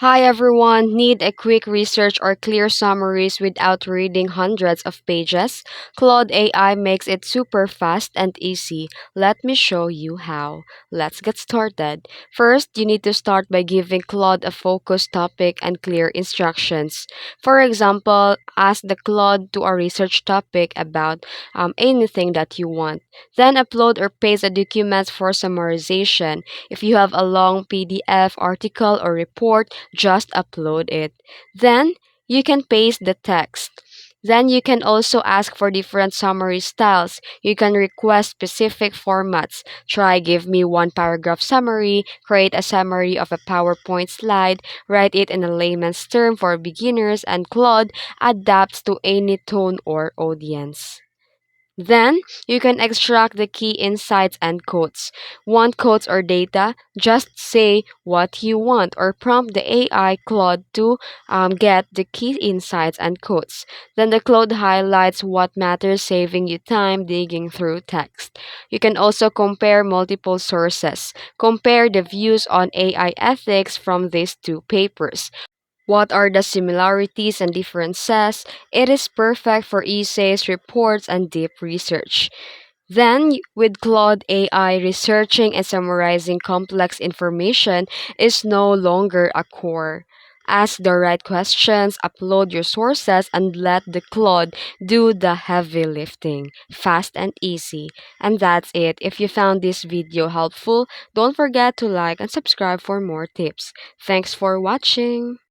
Hi everyone, need a quick research or clear summaries without reading hundreds of pages? Claude AI makes it super fast and easy. Let me show you how. Let's get started. First, you need to start by giving Claude a focused topic and clear instructions. For example, ask the Claude to a research topic about anything that you want. Then upload or paste the documents for summarization. If you have a long PDF, article, or report, just upload it. Then you can paste the text. Then you can also ask for different summary styles. You can request specific formats. Try give me one paragraph summary, create a summary of a PowerPoint slide, write it in a layman's term for beginners, and Claude adapts to any tone or audience. Then you can extract the key insights and quotes. Want quotes or data? Just say what you want or prompt the AI Claude to get the key insights and quotes. Then the Claude highlights what matters, saving you time digging through text. You can also compare multiple sources. Compare the views on AI ethics from these two papers. What are the similarities and differences? It is perfect for essays, reports, and deep research. Then, with Claude AI, researching and summarizing complex information is no longer a chore. Ask the right questions, upload your sources, and let the Claude do the heavy lifting. Fast and easy. And that's it. If you found this video helpful, don't forget to like and subscribe for more tips. Thanks for watching.